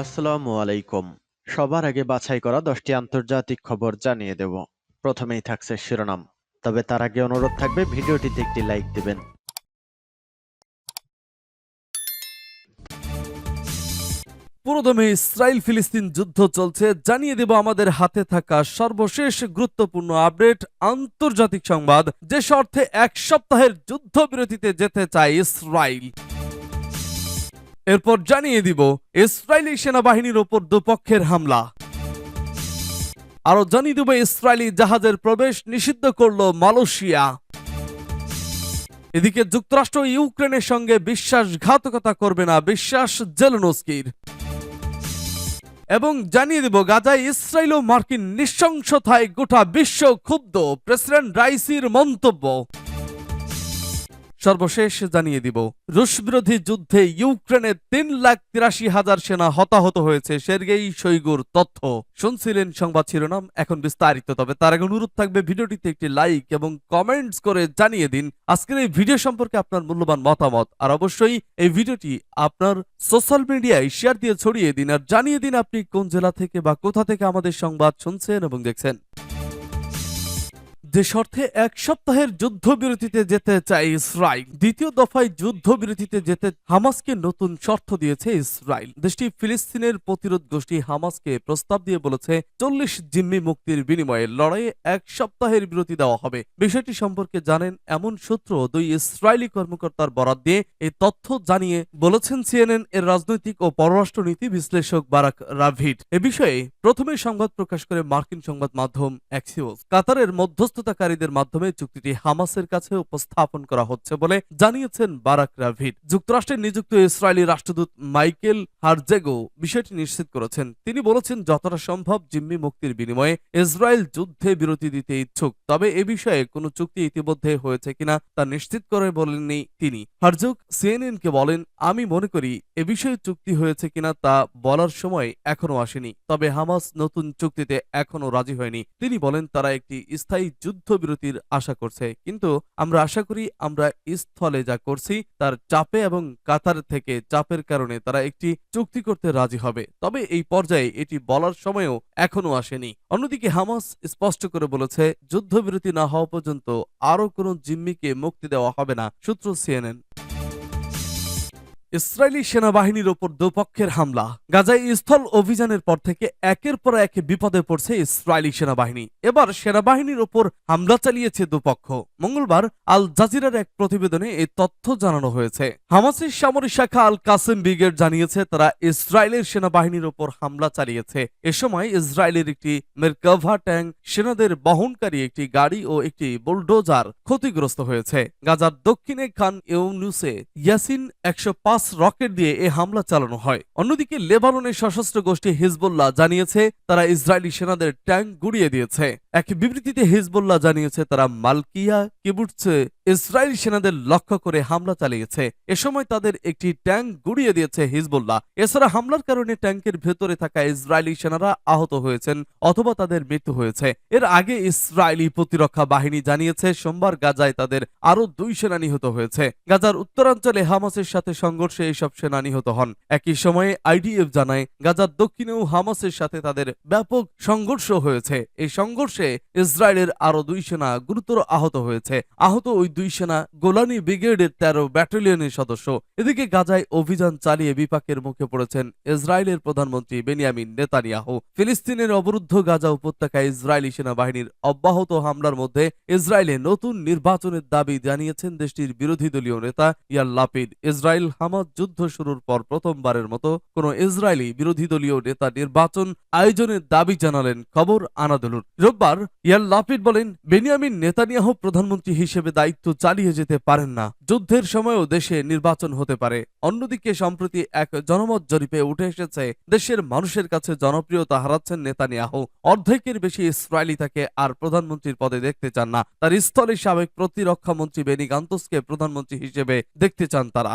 আসসালামু আলাইকুম। সবার আগে বাছাই করা 10টি আন্তর্জাতিক খবর জানিয়ে দেব। প্রথমেই থাকছে শিরোনাম। তবে তার আগে অনুরোধ থাকবে ভিডিওটিতে একটি লাইক দিবেন। পুরোদমে ইসরায়েল ফিলিস্তিন যুদ্ধ চলছে, জানিয়ে দেব আমাদের হাতে থাকা সর্বশেষ গুরুত্বপূর্ণ আপডেট আন্তর্জাতিক সংবাদ। যে শর্তে এক সপ্তাহের যুদ্ধবিরতিতে যেতে চায় ইসরায়েল। এরপর জানিয়ে দিব ইসরায়েলি সেনাবাহিনীর ওপর দুপক্ষের হামলা। আরো জানিয়ে দেব ইসরায়েলি জাহাজের প্রবেশ নিষিদ্ধ করল মালয়েশিয়া। এদিকে যুক্তরাষ্ট্র ইউক্রেনের সঙ্গে বিশ্বাসঘাতকতা করবে না, বিশ্বাস জেলেনস্কির। এবং জানিয়ে দেব গাজায় ইসরায়েল ও মার্কিন নৃশংসতায় গোটা বিশ্ব ক্ষুব্ধ, প্রেসিডেন্ট রাইসির মন্তব্য। সর্বশেষ জানিয়ে দিব রুশ বিরোধী যুদ্ধে ইউক্রেনের 3,83,000 সেনা হতাহত হয়েছে, সের্গেই শোইগুর তথ্য। শুনছিলেন সংবাদ শিরোনাম, এখন বিস্তারিত। তবে তার আগে অনুরোধ থাকবে ভিডিওটিতে একটি লাইক এবং কমেন্টস করে জানিয়ে দিন আজকের এই ভিডিও সম্পর্কে আপনার মূল্যবান মতামত। আর অবশ্যই এই ভিডিওটি আপনার সোশ্যাল মিডিয়ায় শেয়ার দিয়ে ছড়িয়ে দিন, আর জানিয়ে দিন আপনি কোন জেলা থেকে বা কোথা থেকে আমাদের সংবাদ শুনছেন এবং দেখছেন। যে শর্তে এক সপ্তাহের যুদ্ধবিরতিতে যেতে চায় ইসরায়েল। দ্বিতীয় দফায় যুদ্ধবিরতিতে যেতে হামাসকে নতুন শর্ত দিয়েছে ইসরায়েল। দেশটি ফিলিস্তিনের প্রতিরোধ গোষ্ঠী হামাসকে প্রস্তাব দিয়ে বলেছে 40 জিম্মি মুক্তির বিনিময়ে লড়াইয়ে এক সপ্তাহের বিরতি দেওয়া হবে। বিষয়টি সম্পর্কে জানেন এমন সূত্র দুই ইসরায়েলি কর্মকর্তার বরাত দিয়ে এই তথ্য জানিয়ে বলেছেন সিএনএন এর রাজনৈতিক ও পররাষ্ট্রনীতি বিশ্লেষক বারাক রাভিড। এ বিষয়ে প্রথমে সংবাদ প্রকাশ করে মার্কিন সংবাদ মাধ্যম অ্যাক্সিওস। কাতারের মধ্যস্থতাকারীদের মাধ্যমে চুক্তিটি হামাসের কাছে উপস্থাপন করা হচ্ছে বলে জানিয়েছেন বারাক রাভিড। যুক্তরাষ্ট্রের নিযুক্ত ইসরায়েলি রাষ্ট্রদূত মাইকেল হারজেগো বিষয়টি নিশ্চিত করেছেন। তিনি বলেছেন যতটা সম্ভব জিম্মি মুক্তির বিনিময়ে ইসরায়েল যুদ্ধে বিরতি দিতে ইচ্ছুক, তবে এ বিষয়ে কোনো চুক্তি ইতিমধ্যে হয়েছে কিনা তা নিশ্চিত করে বলেননি তিনি। হারজোগ সিএনএনকে বলেন, আমি মনে করি এ বিষয়ে চুক্তি হয়েছে কিনা তা বলার সময় এখনো আসেনি, তবে হামাস নতুন চুক্তিতে এখনো রাজি হয়নি। তিনি বলেন তারা একটি স্থায়ী যুদ্ধবিরতির আশা করছে, কিন্তু আমরা আশা করি আমরা স্থলে যা করছি তার চাপে এবং কাতার থেকে চাপের কারণে তারা একটি চুক্তি করতে রাজি হবে, তবে এই পর্যায়ে এটি বলার সময়ও এখনো আসেনি। অন্যদিকে হামাস স্পষ্ট করে বলেছে যুদ্ধবিরতি না হওয়া পর্যন্ত আরো কোনো জিম্মিকে মুক্তি দেওয়া হবে না। সূত্র সিএনএন। ইসরায়েলি সেনাবাহিনীর ওপর দুপক্ষের হামলা। গাজায় স্থল অভিযানের পর থেকে একের পর এক বিপদে পড়ছে ইসরায়েলি সেনাবাহিনী। এবার সেনাবাহিনীর ওপর হামলা চালিয়েছে দুপক্ষ। মঙ্গলবার আল জাজিরার এক প্রতিবেদনে এই তথ্য জানানো হয়েছে। হামাসের সামরিক শাখা আল কাসেম ব্রিগেড জানিয়েছে তারা ইসরায়েলের সেনাবাহিনীর ওপর হামলা চালিয়েছে। এ সময় ইসরায়েলের একটি মেরকাভা ট্যাঙ্ক, সেনাদের বহনকারী একটি গাড়ি ও একটি বুলডোজার ক্ষতিগ্রস্ত হয়েছে। গাজার দক্ষিণে খান ইউনুসে ইয়াসিন 105 রকেট দিয়ে এ হামলা চালানো হয়। অন্যদিকে লেবাননের সশস্ত্র গোষ্ঠী হিজবুল্লাহ জানিয়েছে তারা ইসরায়েলি সেনাদের ট্যাঙ্ক গুড়িয়ে দিয়েছে। এক বিবৃতিতে হিজবুল্লাহ জানিয়েছে তারা মালকিয়া কিবুটসে ইসরায়েলি সেনাদের লক্ষ্য করে হামলা চালিয়েছে। এ সময় তাদের একটি ট্যাঙ্ক গুড়িয়ে দিয়েছে হিজবুল্লাহ। এছাড়া হামলার কারণে ট্যাঙ্কের ভেতরে থাকা ইসরায়েলি সেনারা আহত হয়েছেন অথবা তাদের মৃত্যু হয়েছে। এর আগে ইসরায়েলি প্রতিরক্ষা বাহিনী জানিয়েছে সোমবার গাজায় তাদের আরো 2 সেনা নিহত হয়েছে। গাজার উত্তরাঞ্চলে হামাসের সাথে সংঘর্ষে এইসব সেনা নিহত হন। একই সময়ে আইডিএফ জানায় গাজার দক্ষিণেও হামাসের সাথে তাদের ব্যাপক সংঘর্ষ হয়েছে। এই সংঘর্ষে ইসরায়েলের আরো 2 সেনা গুরুতর আহত হয়েছে। আহত ওই 2 সেনা গোলানি ব্রিগেডের 13 ব্যাটালিয়নের সদস্য। এদিকে গাজায় অভিযান চালিয়ে বিপাকের মুখে পড়েছেন ইসরায়েলের প্রধানমন্ত্রী বেনিয়ামিন নেতানিয়াহু। ফিলিস্তিনের অবরুদ্ধ গাজা উপত্যকায় ইসরায়েলি সেনাবাহিনীর অব্যাহত হামলার মধ্যে ইসরায়েলে নতুন নির্বাচনের দাবি জানিয়েছেন দেশটির বিরোধী দলীয় নেতা ইয়ার লাপিড। ইসরায়েল হামাস যুদ্ধ শুরুর পর প্রথমবারের মতো কোন ইসরায়েলি বিরোধী দলীয় নেতা নির্বাচন আয়োজনের দাবি জানালেন। খবর আনাদোলুর। রোববার ইয়ার লাপিড বলেন বেনিয়ামিন নেতানিয়াহু প্রধানমন্ত্রী হিসেবে দায়িত্ব চালিয়ে যেতে পারেন না। যুদ্ধের সময়ও দেশে নির্বাচন হতে পারে। অন্যদিকে সম্প্রতি এক জনমত জরিপে উঠে এসেছে দেশের মানুষের কাছে জনপ্রিয়তা হারাচ্ছেন নেতানিয়াহু। অর্ধেকের বেশি ইসরায়েলি তাকে আর প্রধানমন্ত্রীর পদে দেখতে চান না। তার স্থলে সাবেক প্রতিরক্ষা মন্ত্রী বেনি গান্তোসকে প্রধানমন্ত্রী হিসেবে দেখতে চান তারা।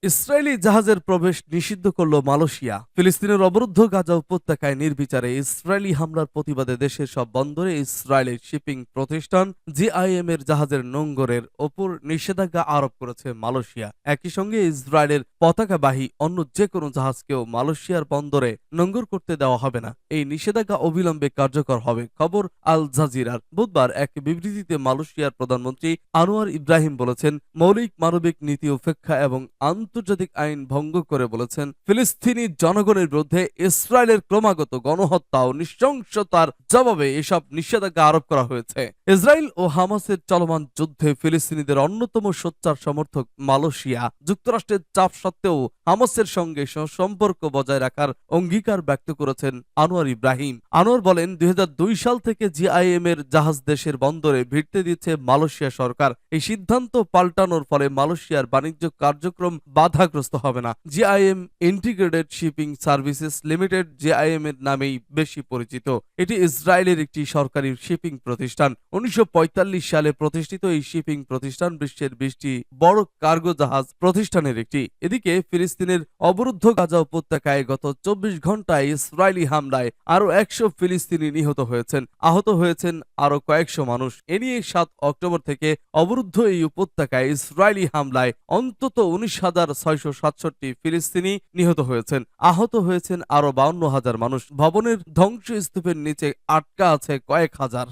ইসরায়েলি জাহাজের প্রবেশ নিষিদ্ধ করল মালয়েশিয়া। ফিলিস্তিনের অবরুদ্ধ গাজা উপত্যকায় নির্বিচারে ইসরায়েলি হামলার প্রতিবাদে দেশের সব বন্দরে ইসরায়েলের শিপিং প্রতিষ্ঠান জিআইএম এর জাহাজের নোঙ্গরের ওপর নিষেধাজ্ঞা আরোপ করেছে মালয়েশিয়া। একই সঙ্গে ইসরায়েলের পতাকাবাহী অন্য যে কোনো জাহাজকেও মালয়েশিয়ার বন্দরে নোঙ্গর করতে দেওয়া হবে না। এই নিষেধাজ্ঞা অবিলম্বে কার্যকর হবে। খবর আল জাজিরার। বুধবার এক বিবৃতিতে মালয়েশিয়ার প্রধানমন্ত্রী আনোয়ার ইব্রাহিম বলেছেন, মৌলিক মানবিক নীতি উপেক্ষা এবং আন্তর্জাতিক আইন ভঙ্গ করে বলেছেন, ফিলিস্তিনি জনগণের বিরুদ্ধে ইসরায়েলের ক্রমাগত গণহত্যা ও নৃশংসতার জবাবে এসব নিষেধাজ্ঞা আরোপ করা হয়েছে। ইসরায়েল ও হামাসের চলমান যুদ্ধে ফিলিস্তিনিদের অন্যতম সোচ্চার সমর্থক মালয়েশিয়া যুক্তরাষ্ট্রের চাপ সত্ত্বেও হামাসের সঙ্গে সম্পর্ক বজায় রাখার অঙ্গীকার ব্যক্ত করেছেন আনোয়ার ইব্রাহিম। আনোয়ার বলেন, 2002 সাল থেকে জিআইএম এর জাহাজ দেশের বন্দরে ভিড়তে দিচ্ছে মালয়েশিয়া সরকার। এই সিদ্ধান্ত পাল্টানোর ফলে মালয়েশিয়ার বাণিজ্য কার্যক্রম বাধাগ্রস্ত হবে না। GIM integrated shipping services limited GIM এর নামেই বেশি পরিচিত। এটি ইসরায়েলের একটি সরকারি শিপিং প্রতিষ্ঠান। 1945 সালে প্রতিষ্ঠিত এই শিপিং প্রতিষ্ঠান বিশ্বের 20টি বড় কার্গো জাহাজ প্রতিষ্ঠানের একটি। এদিকে ফিলিস্তিনের অবরুদ্ধ গাজা উপত্যকায় গত 24 ঘন্টায় ইসরায়েলি হামলায় আরো 100 ফিলিস্তিনি নিহত হয়েছেন, আহত হয়েছেন আরো কয়েকশো মানুষ। এ নিয়ে 7 অক্টোবর থেকে অবরুদ্ধ এই উপত্যকায় ইসরায়েলি হামলায় অন্তত 19,667 ফিলিস্তিনি নিহত হয়েছেন, আহত হয়েছেন আরো 52,000 মানুষ। ভবনের ধ্বংসস্তূপের নিচে আটকা আছে কয়েক হাজার।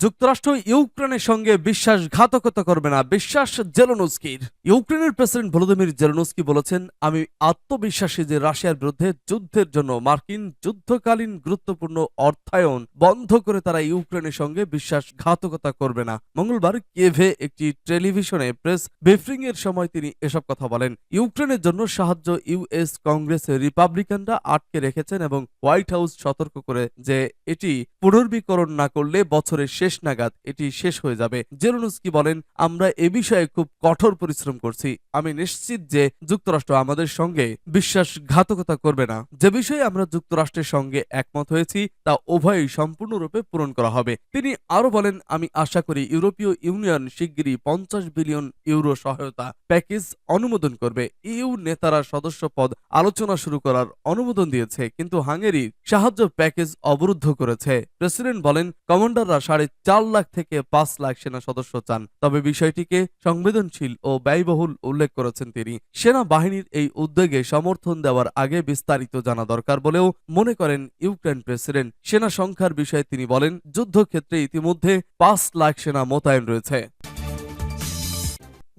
যুক্তরাষ্ট্র ইউক্রেনের সঙ্গে বিশ্বাসঘাতকতা করবে না, বিশ্বাস জেলেনস্কির। ইউক্রেনের প্রেসিডেন্ট ভলোদিমির জেলেনস্কি বলেছেন, আমি আত্মবিশ্বাসী যে রাশিয়ার বিরুদ্ধে যুদ্ধের জন্য মার্কিন যুদ্ধকালীন গুরুত্বপূর্ণ অর্থায়ন বন্ধ করে তারা ইউক্রেনের সঙ্গে বিশ্বাসঘাতকতা করবে না। মঙ্গলবার কিয়েভে একটি টেলিভিশনে প্রেস ব্রিফিং এর সময় তিনি এসব কথা বলেন। ইউক্রেনের জন্য সাহায্য ইউএস কংগ্রেসের রিপাবলিকানরা আটকে রেখেছেন এবং হোয়াইট হাউস সতর্ক করে যে এটি পুনর্বীকরণ না করলে বছরের শেষ নাগাদ এটি শেষ হয়ে যাবে। জেলেনস্কি বলেন, আমরা এ বিষয়ে খুব কঠোর পরিশ্রম করছি। আমি নিশ্চিত যে যুক্তরাষ্ট্র আমাদের সঙ্গে বিশ্বাসঘাতকতা করবে না। যে বিষয়ে আমরা যুক্তরাষ্ট্রের সঙ্গে একমত হয়েছি তা উভয়ই সম্পূর্ণরূপে পূরণ করা হবে। তিনি আরো বলেন, আমি আশা করি ইউরোপীয় ইউনিয়ন শিগগিরই 50 বিলিয়ন ইউরো সহায়তা প্যাকেজ অনুমোদন করবে। ইইউ নেতারা সদস্য পদ আলোচনা শুরু করার অনুমোদন দিয়েছে, কিন্তু হাঙ্গেরির সাহায্য প্যাকেজ অবরুদ্ধ করেছে। প্রেসিডেন্ট বলেন, কমান্ডাররা 4.5 লাখ থেকে 5 লাখ সেনা সদস্য চান, তবে বিষয়টিকে সংবেদনশীল ও ব্যয়বহুল উল্লেখ করেছেন তিনি। সেনাবাহিনীর এই উদ্যোগে সমর্থন দেওয়ার আগে বিস্তারিত জানা দরকার বলেও মনে করেন ইউক্রেন প্রেসিডেন্ট। সেনা সংখ্যার বিষয়ে তিনি বলেন, যুদ্ধক্ষেত্রে ইতিমধ্যে 5 লাখ সেনা মোতায়েন রয়েছে।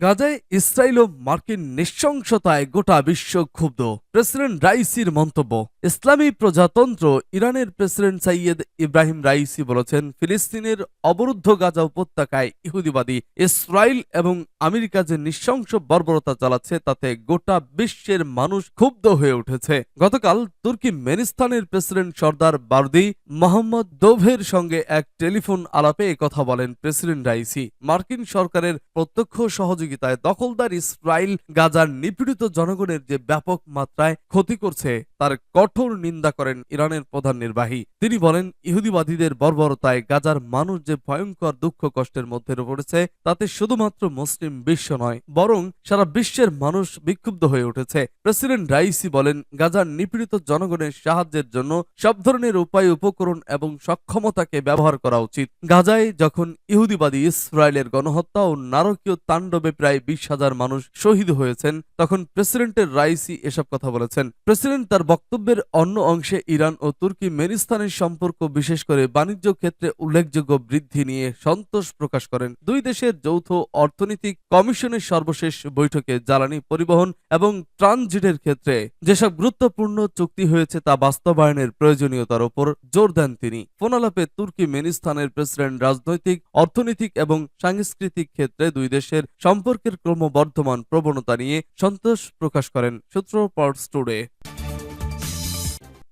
গাজায় ইসরায়েল ও মার্কিন নৃশংসতায় গোটা বিশ্ব ক্ষুব্ধ। প্রেসিডেন্ট রাইসির মন্তব্য। ইসলামী প্রজাতন্ত্র ইরানের প্রেসিডেন্ট সাইয়েদ ইব্রাহিম রাইসি বলেছেন, ফিলিস্তিনের অবরুদ্ধ গাজা উপত্যকায় ইহুদিবাদী ইসরায়েল এবং আমেরিকা যে নৃশংস বর্বরতা চালাচ্ছে তাতে গোটা বিশ্বের মানুষ ক্ষুব্ধ হয়ে উঠেছে। গতকাল তুর্কি মেনিস্তানের প্রেসিডেন্ট সর্দার বারদি মোহাম্মদ দোভের সঙ্গে এক টেলিফোন আলাপে একথা বলেন প্রেসিডেন্ট রাইসি। মার্কিন সরকারের প্রত্যক্ষ সহযোগিতায় দখলদার ইসরায়েল গাজার নিপীড়িত জনগণের যে ব্যাপক মাত্রায় ক্ষতি করছে তার কঠোর নিন্দা করেন ইরানের প্রধান নির্বাহী। তিনি বলেন, ইহুদিবাদীদের বর্বরতায় গাজার মানুষ যে ভয়ঙ্কর দুঃখ কষ্টের মধ্যে পড়েছে তাতে শুধুমাত্র মুসলিম বিশ্ব নয় বরং সারা বিশ্বের মানুষ বিক্ষুব্ধ হয়ে উঠেছে। প্রেসিডেন্ট রাইসি বলেন, গাজার নিপীড়িত জনগণের সাহায্যের জন্য সব ধরনের উপায় উপকরণ এবং সক্ষমতাকে ব্যবহার করা উচিত। গাজায় যখন ইহুদিবাদী ইসরায়েলের গণহত্যা ও নারকীয় তাণ্ডবে প্রায় 20,000 মানুষ শহীদ হয়েছেন তখন প্রেসিডেন্টের রাইসি এসব কথা বলেছেন। প্রেসিডেন্ট তার বক্তব্যের অন্য অংশে ইরান ও তুর্কি মেনিস্তানের সম্পর্ক বিশেষ করে বাণিজ্য ক্ষেত্রে উল্লেখযোগ্য বৃদ্ধি নিয়ে সন্তোষ প্রকাশ করেন। দুই দেশের যৌথ অর্থনৈতিক কমিশনের সর্বশেষ বৈঠকে জ্বালানি পরিবহন এবং ট্রানজিটের ক্ষেত্রে যেসব গুরুত্বপূর্ণ চুক্তি হয়েছে তা বাস্তবায়নের প্রয়োজনীয়তার উপর জোর দেন তিনি। ফোনালাপে তুর্কি মেনিস্তানের প্রেসিডেন্ট রাজনৈতিক, অর্থনৈতিক এবং সাংস্কৃতিক ক্ষেত্রে দুই দেশের সম্পর্কের ক্রমবর্ধমান প্রবণতা নিয়ে সন্তোষ প্রকাশ করেন। সূত্র পার্টস টুডে।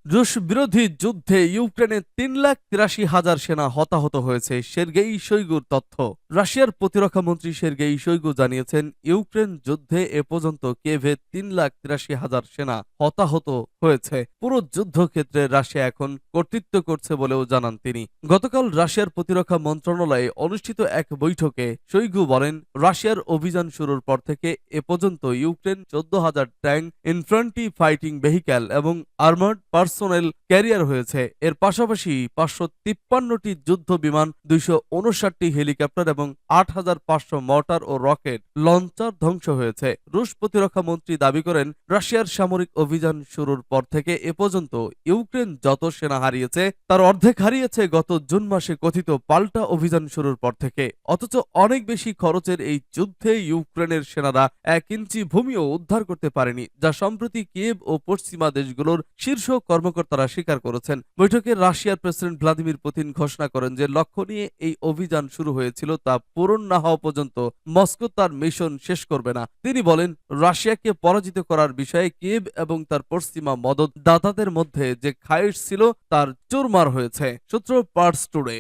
রুশ বিরোধী যুদ্ধে ইউক্রেনে 3,83,000 সেনা হতাহত হয়েছে সের্গেই শোইগুর তথ্য। রাশিয়ার প্রতিরক্ষা মন্ত্রী সের্গেই শোইগু জানিয়েছেন, ইউক্রেন যুদ্ধে এ পর্যন্ত কিয়েভে 3,83,000 সেনা হতাহত হয়েছে। পুরো যুদ্ধক্ষেত্রে রাশিয়া এখন কর্তৃত্ব করছে বলেও জানান তিনি। গতকাল রাশিয়ার প্রতিরক্ষা মন্ত্রণালয়ে অনুষ্ঠিত এক বৈঠকে শোইগু বলেন, রাশিয়ার অভিযান শুরুর পর থেকে এ পর্যন্ত Ukraine 14,000 tank, infantry fighting vehicle এবং আর্মার্ড পার্সোনেল ক্যারিয়ার হয়েছে। এর পাশাপাশি 553টি যুদ্ধ বিমান, 259টি হেলিকপ্টার এবং 8,500 মর্টার ও রকেট লঞ্চার ধ্বংস হয়েছে। রুশ প্রতিরক্ষা মন্ত্রী দাবি করেন, রাশিয়ার সামরিক অভিযান শুরুর পর থেকে এ পর্যন্ত ইউক্রেন যত সেনা হারিয়েছে তার অর্ধেক হারিয়েছে গত জুন মাসে কথিত পাল্টা অভিযান শুরুর পর থেকে। অথচ অনেক বেশি খরচের এই যুদ্ধে ইউক্রেনের সেনারা 1 ইঞ্চি ভূমিও উদ্ধার করতে পারেনি, যা সম্প্রতি কিয়েভ ও পশ্চিমা দেশগুলোর শীর্ষ কর্মকর্তারা স্বীকার করেছেন। বৈঠকে রাশিয়ার প্রেসিডেন্ট ভ্লাদিমির পুতিন ঘোষণা করেন যে লক্ষ্য নিয়ে এই অভিযান শুরু হয়েছিল তা পূরণ না হওয়া পর্যন্ত মস্কো তার মিশন শেষ করবে না। তিনি বলেন, রাশিয়াকে পরাজিত করার বিষয়ে কিয়েভ এবং তার পশ্চিমা মদতদাতাদের মধ্যে যে খায়েশ ছিল তার চুরমার হয়েছে। সূত্র পার্স টুডে।